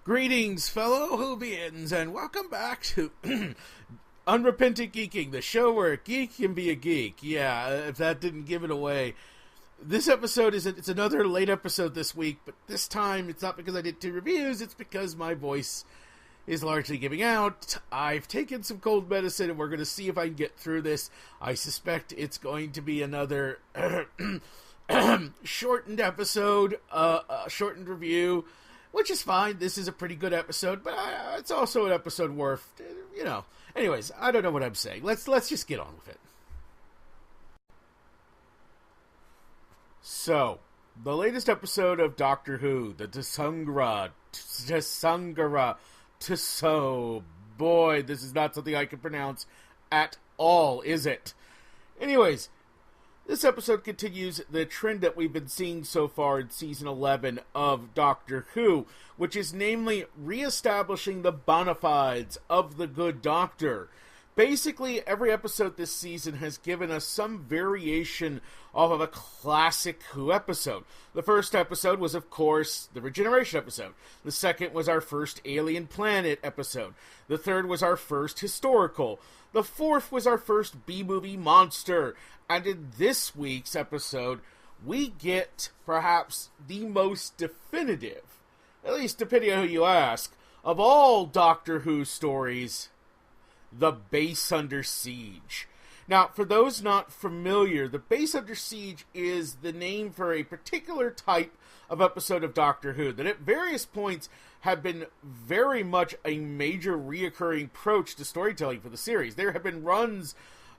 Greetings, fellow Whovians, and welcome back to Unrepentant Geeking, the show where a geek can be a geek. Yeah, if that didn't give it away. This episode it's another late episode this week, but this time it's not because I did 2 reviews, it's because my voice is largely giving out. I've taken some cold medicine, and we're going to see if I can get through this. I suspect it's going to be another shortened episode, shortened review, which is fine. This is a pretty good episode, but it's also an episode worth, Anyways, I don't know what I'm saying. Let's just get on with it. So, the latest episode of Doctor Who, the Tsuranga, boy, this is not something I can pronounce at all, is it? Anyways, this episode continues the trend that we've been seeing so far in Season 11 of Doctor Who, which is namely reestablishing the bona fides of the Good Doctor. Basically, every episode this season has given us some variation off of a classic Who episode. The first episode was, of course, the Regeneration episode. The second was our first Alien Planet episode. The third was our first Historical. The fourth was our first B-movie monster. And in this week's episode, we get perhaps the most definitive, at least depending on who you ask, of all Doctor Who stories, the Base Under Siege. Now, for those not familiar, the Base Under Siege is the name for a particular type of episode of Doctor Who that at various points have been very much a major reoccurring approach to storytelling for the series. There have been runs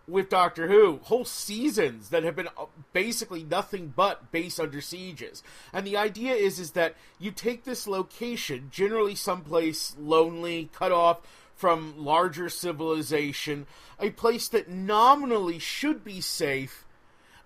with Doctor Who, whole seasons that have been basically nothing but base under sieges. And the idea is that you take this location, generally someplace lonely, cut off from larger civilization, a place that nominally should be safe,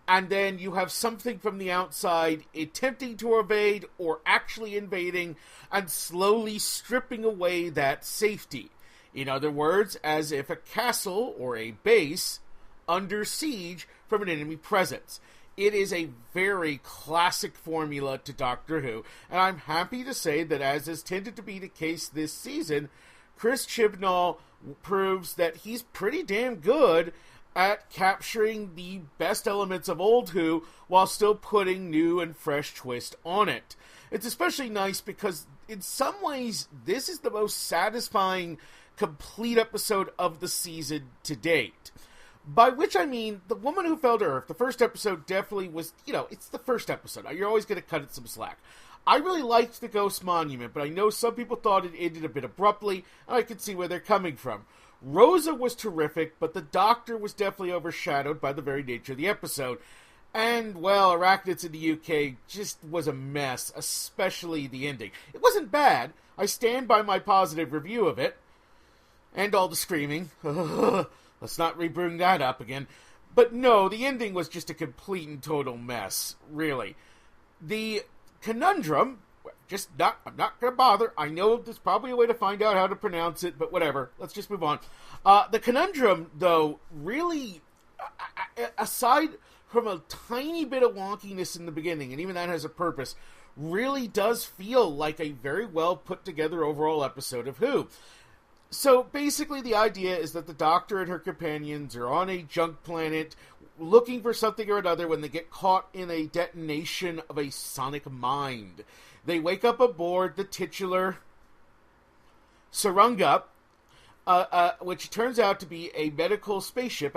and then you have something from the outside attempting to invade or actually invading and slowly stripping away that safety. In other words, as if a castle or a base under siege from an enemy presence. It is a very classic formula to Doctor Who, and I'm happy to say that, as has tended to be the case this season, Chris Chibnall proves that he's pretty damn good at capturing the best elements of old Who while still putting new and fresh twist on it. It's especially nice because in some ways this is the most satisfying complete episode of the season to date. By which I mean, The Woman Who Fell to Earth, the first episode definitely was, it's the first episode. You're always going to cut it some slack. I really liked The Ghost Monument, but I know some people thought it ended a bit abruptly, and I could see where they're coming from. Rosa was terrific, but The Doctor was definitely overshadowed by the very nature of the episode. And, well, Arachnids in the UK just was a mess, especially the ending. It wasn't bad. I stand by my positive review of it. And all the screaming. Let's not re-bring that up again. But no, the ending was just a complete and total mess, really. The Conundrum, I'm not going to bother. I know there's probably a way to find out how to pronounce it, but whatever. Let's just move on. The Conundrum, though, really, aside from a tiny bit of wonkiness in the beginning, and even that has a purpose, really does feel like a very well put together overall episode of Who. So, basically, the idea is that the Doctor and her companions are on a junk planet looking for something or another when they get caught in a detonation of a sonic mind. They wake up aboard the titular Tsuranga, which turns out to be a medical spaceship,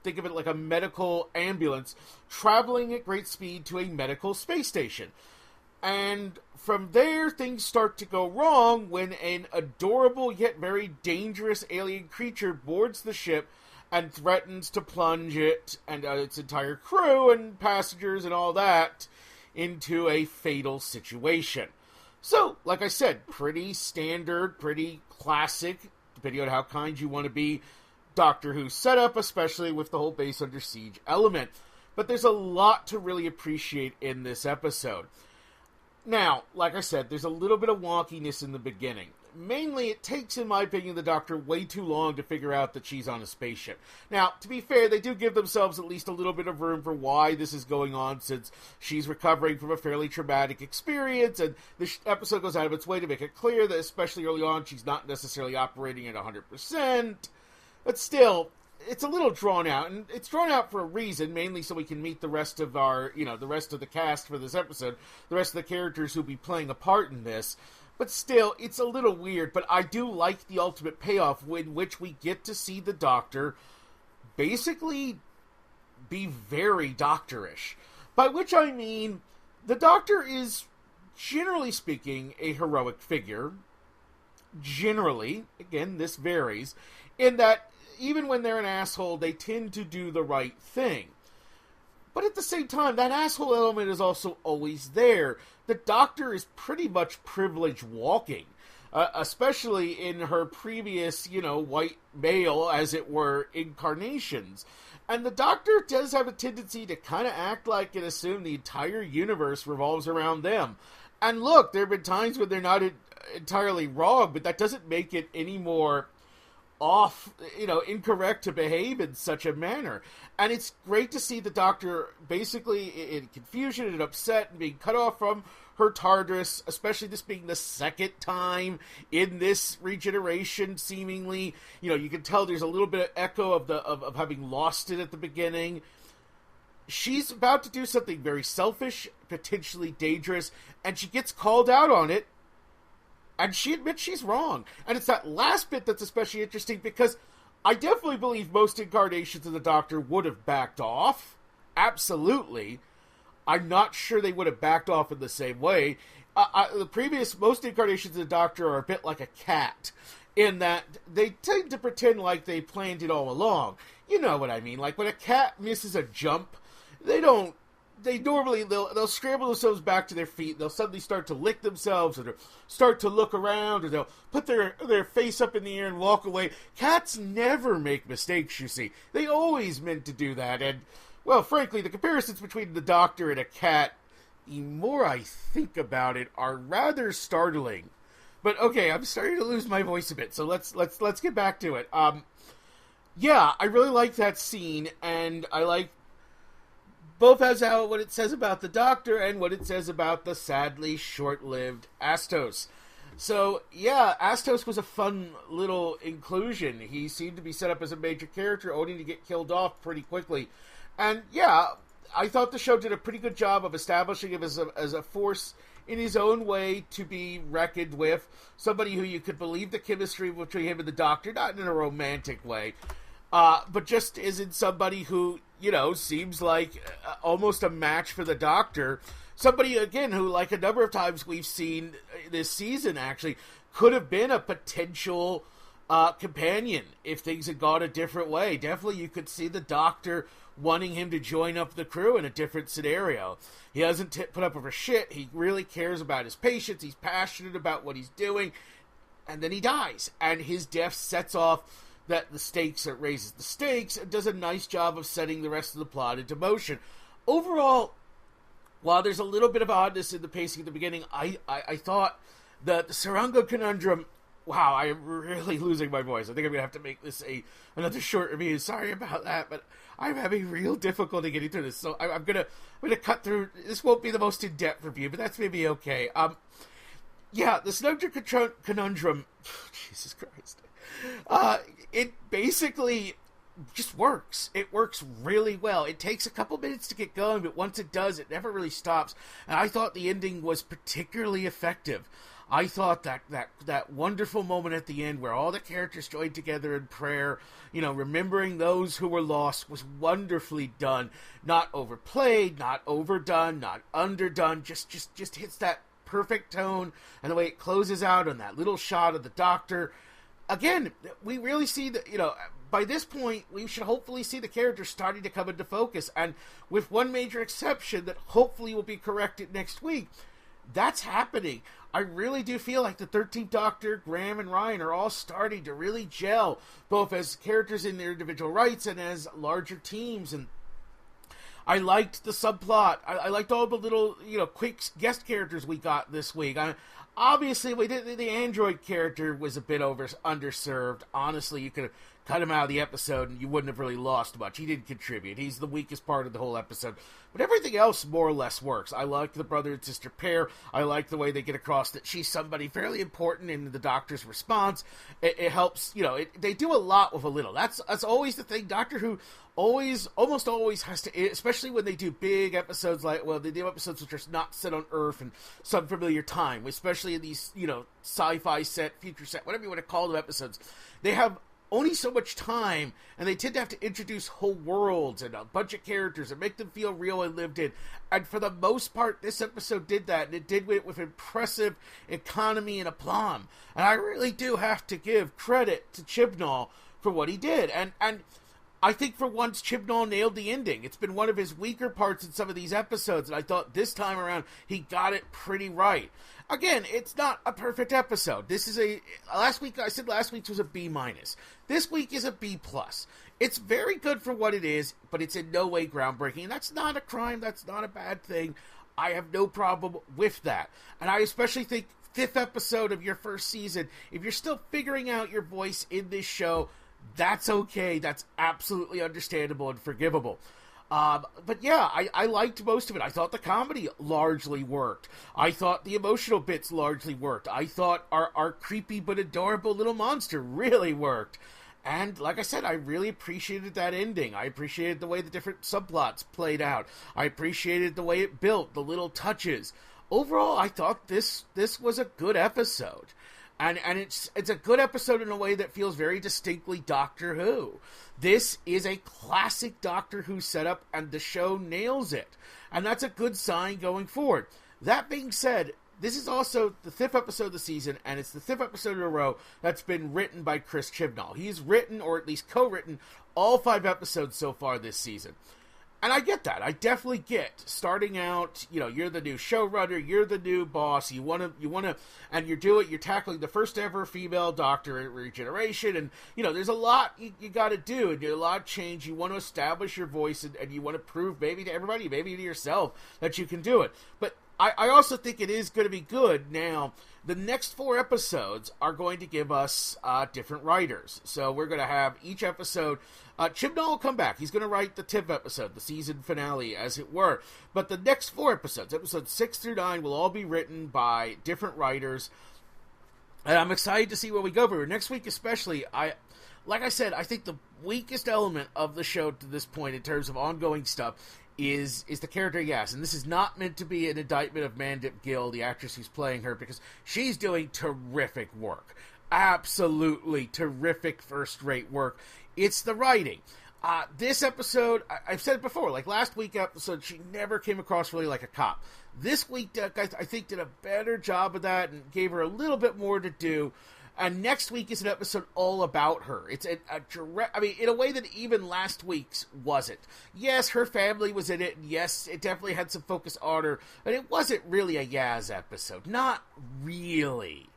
think of it like a medical ambulance, traveling at great speed to a medical space station. And from there, things start to go wrong when an adorable yet very dangerous alien creature boards the ship and threatens to plunge it and its entire crew and passengers and all that into a fatal situation. So, like I said, pretty standard, pretty classic, depending on how kind you want to be, Doctor Who setup, especially with the whole base under siege element. But there's a lot to really appreciate in this episode. Now, like I said, there's a little bit of wonkiness in the beginning. mainly, it takes, in my opinion, the Doctor way too long to figure out that she's on a spaceship. Now, to be fair, they do give themselves at least a little bit of room for why this is going on, since she's recovering from a fairly traumatic experience, and the episode goes out of its way to make it clear that, especially early on, she's not necessarily operating at 100%. But still, it's a little drawn out, and it's drawn out for a reason, mainly so we can meet the rest of the rest of the cast for this episode, the rest of the characters who'll be playing a part in this. But still, it's a little weird, but I do like the ultimate payoff in which we get to see the Doctor basically be very doctorish. By which I mean, the Doctor is, generally speaking, a heroic figure. Generally, again, this varies, in that even when they're an asshole, they tend to do the right thing. But at the same time, that asshole element is also always there. The Doctor is pretty much privilege walking, especially in her previous, white male, as it were, incarnations. And the Doctor does have a tendency to kind of act like and assume the entire universe revolves around them. And look, there have been times when they're not entirely wrong, but that doesn't make it any more incorrect to behave in such a manner. And it's great to see the Doctor basically in confusion and upset and being cut off from her TARDIS, especially this being the second time in this regeneration, seemingly. You can tell there's a little bit of echo of having lost it at the beginning. She's about to do something very selfish, potentially dangerous, and she gets called out on it. And she admits she's wrong. And it's that last bit that's especially interesting, because I definitely believe most incarnations of the Doctor would have backed off. Absolutely. I'm not sure they would have backed off in the same way. Most incarnations of the Doctor are a bit like a cat, in that they tend to pretend like they planned it all along. You know what I mean? Like when a cat misses a jump, they'll scramble themselves back to their feet. They'll suddenly start to lick themselves, or start to look around, or they'll put their face up in the air and walk away. Cats never make mistakes, you see. They always meant to do that. And, well, frankly, the comparisons between the Doctor and a cat, the more I think about it, are rather startling. But okay, I'm starting to lose my voice a bit, so let's get back to it. Yeah, I really like that scene, and I like both as what it says about the Doctor and what it says about the sadly short-lived Astos. So, yeah, Astos was a fun little inclusion. He seemed to be set up as a major character, only to get killed off pretty quickly. And, yeah, I thought the show did a pretty good job of establishing him as a force in his own way to be reckoned with. Somebody who you could believe the chemistry between him and the Doctor, not in a romantic way, but just isn't somebody who, seems like almost a match for the Doctor. Somebody, again, who, like a number of times we've seen this season, actually, could have been a potential companion if things had gone a different way. Definitely you could see the Doctor wanting him to join up the crew in a different scenario. He doesn't put up with her shit. He really cares about his patients. He's passionate about what he's doing. And then he dies. And his death sets off it raises the stakes, and does a nice job of setting the rest of the plot into motion. Overall, while there's a little bit of oddness in the pacing at the beginning, I thought the Tsuranga Conundrum, wow, I am really losing my voice. I think I'm going to have to make this another short review. Sorry about that, but I'm having real difficulty getting through this, so I'm going to cut through. This won't be the most in-depth review, but that's maybe okay. Yeah, the Tsuranga Conundrum, Jesus Christ, it basically just works. It works really well. It takes a couple minutes to get going, but once it does, it never really stops. And I thought the ending was particularly effective. I thought that wonderful moment at the end where all the characters joined together in prayer, remembering those who were lost, was wonderfully done. Not overplayed, not overdone, not underdone. Just hits that perfect tone, and the way it closes out on that little shot of the Doctor. Again, we really see that, by this point, we should hopefully see the characters starting to come into focus, and with one major exception that hopefully will be corrected next week, that's happening. I really do feel like the 13th Doctor, Graham, and Ryan are all starting to really gel, both as characters in their individual rights and as larger teams, and I liked the subplot. I liked all the little, quick guest characters we got this week. obviously, the android character was a bit underserved. Honestly, you could have cut him out of the episode and you wouldn't have really lost much. He didn't contribute. He's the weakest part of the whole episode. But everything else more or less works. I like the brother and sister pair. I like the way they get across that she's somebody fairly important in the Doctor's response. It helps, they do a lot with a little. That's always the thing. Doctor Who almost always has to, especially when they do big episodes they do episodes which are not set on Earth and some familiar time, especially in these, sci-fi set, future set, whatever you want to call them episodes. They have only so much time, and they tend to have to introduce whole worlds and a bunch of characters and make them feel real and lived in. And for the most part, this episode did that, and it did it with impressive economy and aplomb. And I really do have to give credit to Chibnall for what he did. And I think for once, Chibnall nailed the ending. It's been one of his weaker parts in some of these episodes, and I thought this time around he got it pretty right. Again, it's not a perfect episode. This is I said last week's was a B-. This week is a B+. It's very good for what it is, but it's in no way groundbreaking. And that's not a crime. That's not a bad thing. I have no problem with that. And I especially think 5th episode of your first season, if you're still figuring out your voice in this show, that's okay. That's absolutely understandable and forgivable. But yeah, I liked most of it. I thought the comedy largely worked. I thought the emotional bits largely worked. I thought our creepy but adorable little monster really worked. And like I said, I really appreciated that ending. I appreciated the way the different subplots played out. I appreciated the way it built, the little touches. Overall, I thought this was a good episode. And it's a good episode in a way that feels very distinctly Doctor Who. This is a classic Doctor Who setup, and the show nails it. And that's a good sign going forward. That being said, this is also the 5th episode of the season, and it's the 5th episode in a row that's been written by Chris Chibnall. He's written, or at least co-written, all 5 episodes so far this season. And I get that. I definitely get starting out, you're the new showrunner, you're the new boss, you want to, and you're tackling the first ever female doctor at Regeneration, and, there's a lot you got to do, and a lot of change. You want to establish your voice, and you want to prove maybe to everybody, maybe to yourself, that you can do it. But I also think it is going to be good. Now, the next 4 episodes are going to give us different writers. So we're going to have each episode. Chibnall will come back. He's going to write the 10th episode, the season finale, as it were. But the next 4 episodes, episodes 6 through 9, will all be written by different writers. And I'm excited to see where we go for next week, especially. Like I said, I think the weakest element of the show to this point in terms of ongoing stuff is the character Yaz. And this is not meant to be an indictment of Mandip Gill, the actress who's playing her, because she's doing terrific work. Absolutely terrific first-rate work. It's the writing. This episode, I've said it before, like last week's episode, she never came across really like a cop. This week, I think, did a better job of that and gave her a little bit more to do. And next week is an episode all about her. It's a direct, in a way that even last week's wasn't. Yes, her family was in it, and yes, it definitely had some focus on her, but it wasn't really a Yaz episode. Not really.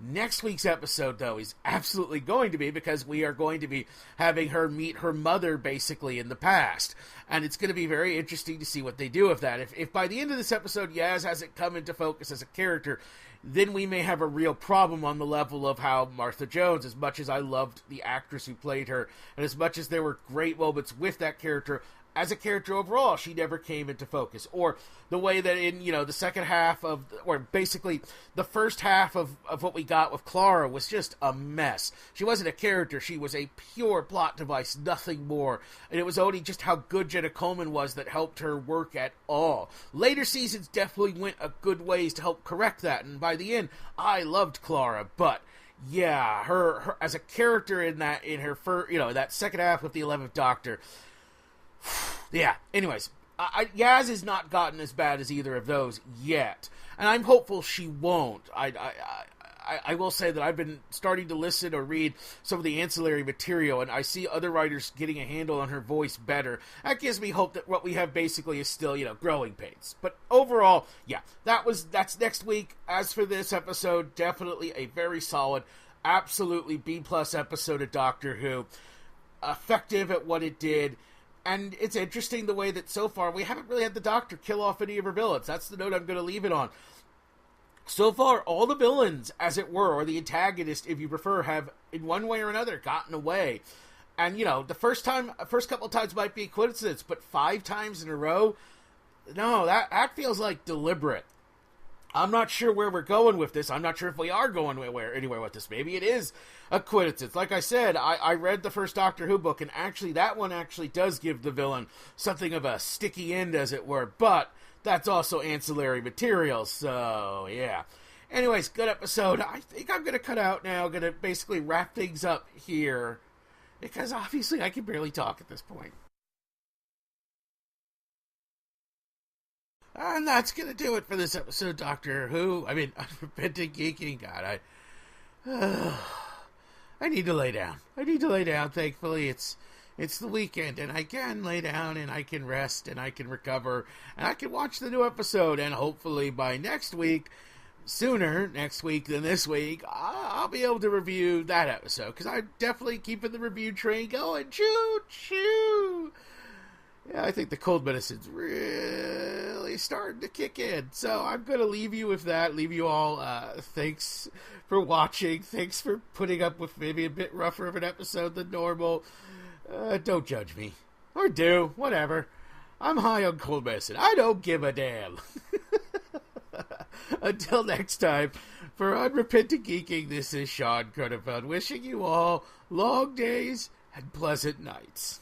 Next week's episode, though, is absolutely going to be, because we are going to be having her meet her mother, basically, in the past. And it's going to be very interesting to see what they do with that. If by the end of this episode, Yaz hasn't come into focus as a character, then we may have a real problem on the level of how Martha Jones, as much as I loved the actress who played her, and as much as there were great moments with that character, as a character overall, she never came into focus. Or the way that in, the second half of, or basically the first half of what we got with Clara was just a mess. She wasn't a character, she was a pure plot device, nothing more. And it was only just how good Jenna Coleman was that helped her work at all. Later seasons definitely went a good ways to help correct that, and by the end, I loved Clara, but yeah, her as a character in her first, that second half with the 11th Doctor, yeah, anyways, Yaz has not gotten as bad as either of those yet, and I'm hopeful she won't. I will say that I've been starting to listen or read some of the ancillary material, and I see other writers getting a handle on her voice better. That gives me hope that what we have basically is still, growing pains. But overall, yeah, that's next week. As for this episode, definitely a very solid, absolutely B+ episode of Doctor Who. Effective at what it did. And it's interesting the way that so far we haven't really had the Doctor kill off any of her villains. That's the note I'm going to leave it on. So far, all the villains, as it were, or the antagonist, if you prefer, have, in one way or another, gotten away. And, the first couple of times might be a coincidence, but 5 times in a row, no, that feels like deliberate. I'm not sure where we're going with this. I'm not sure if we are going anywhere with this. Maybe it is a coincidence. Like I said, I read the first Doctor Who book, and actually that one actually does give the villain something of a sticky end, as it were. But that's also ancillary material, so yeah. Anyways, good episode. I think I'm going to cut out now. Going to basically wrap things up here, because obviously I can barely talk at this point. And that's going to do it for this episode, Doctor Who. Unrepentant Geeking. God, I need to lay down. Thankfully, it's the weekend, and I can lay down, and I can rest, and I can recover, and I can watch the new episode, and hopefully by next week, sooner next week than this week, I'll be able to review that episode, because I'm definitely keeping the review train going. Choo-choo! Yeah, I think the cold medicine's really starting to kick in. So I'm going to leave you with that. Leave you all. Thanks for watching. Thanks for putting up with maybe a bit rougher of an episode than normal. Don't judge me. Or do. Whatever. I'm high on cold medicine. I don't give a damn. Until next time, for Unrepentant Geeking, this is Shaun, wishing you all long days and pleasant nights.